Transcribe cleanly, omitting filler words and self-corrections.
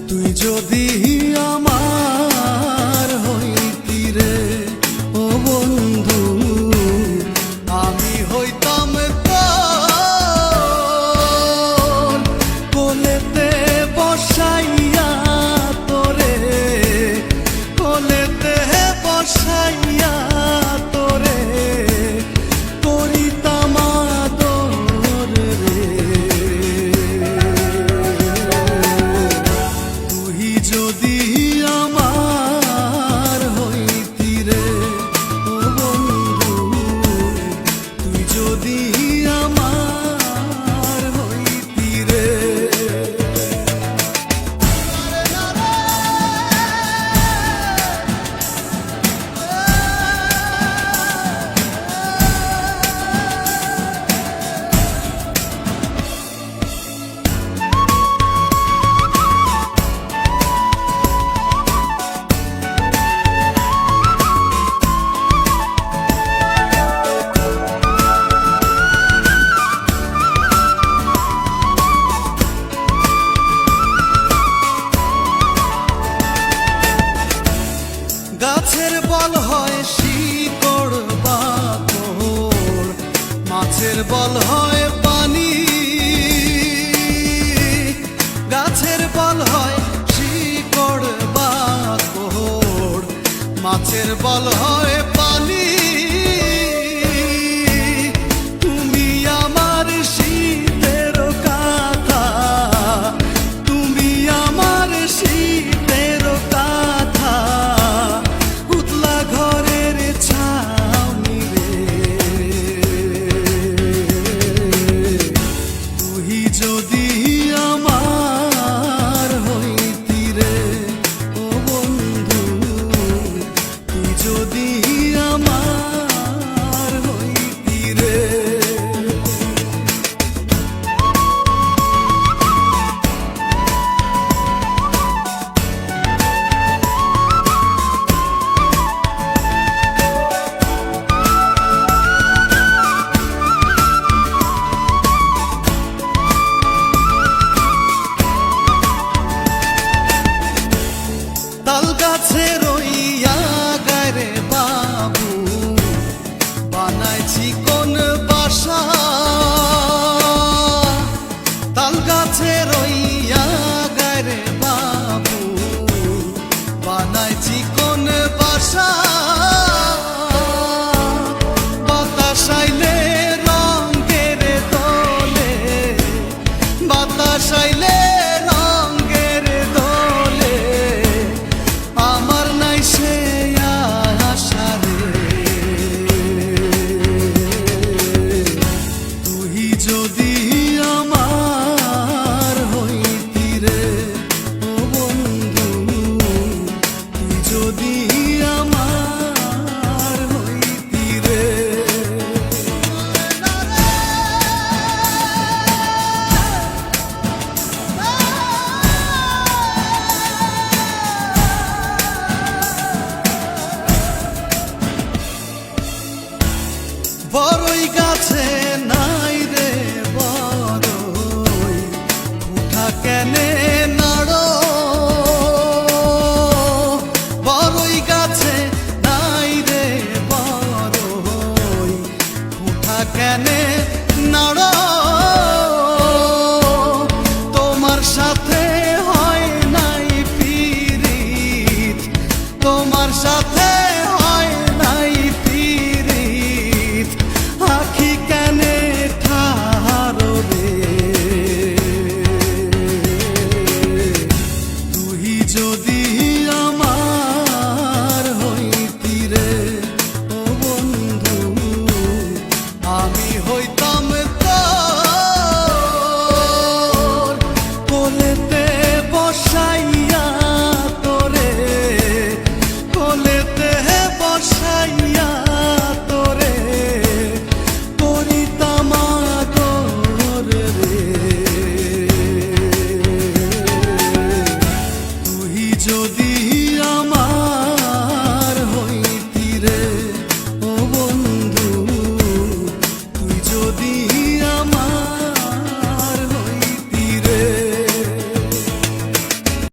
তুই যদি আমার হইতি রে ও বন্ধু, আমি হইতাম তোর কোলেতে বসাইয়া তোরে, কোলেতে বসাইয়া তোরে করিতাম আদর রে। তুই যদি আমার হইতি রে ও বন্ধু, তুই যদি আমার হইতি রে। গাছের বল হয় শিকড় বাকড়, মাছের বল হয় পানি। গাছের বল হয় শিকড় বাকড়, মাছের বল হয় পানি। তুমি আমার শীতের কাঁথা, তুমি আমার শীতের কাঁথা, উতলা ঘরের ছাউনি রে। তুই যদি আমার হইতি রে ও বন্ধু, তুই যদি আমার হইতি রে। তাল গাছে রইয়া গায়রে বাবু, বানাইছি কোন বাসা। তাল গাছে রইয়া গায়রে বাবু, বানাইছি কোন বাসা। বাতাস আইলে রঙের দোলে, বাতাস আইলে রঙের দোলে, আমার নাই সে আশা রে। তুই যদি আমার হইতি রে ও বন্ধু, তুই যদি আমার হইতি রে। বড়ই গাছে নাই রে বড়ই, উঠা কেনে নাড়ো। বড়ই গাছে নাই রে বড়ই, উঠা কেনে নাড়ো। তোমার সাথে হয় নাই পীড়িত, তোমার সাথে হয় নাই পীড়িত, আখি কেনে ঠারো রে। তুই যদি আমার হইতি রে ও বন্ধু, আমি হইতাম তোর কোলেতে বসাইয়া তোরে, কোলেতে বসাইয়া তোরে করিতাম আদর রে। তুই যদি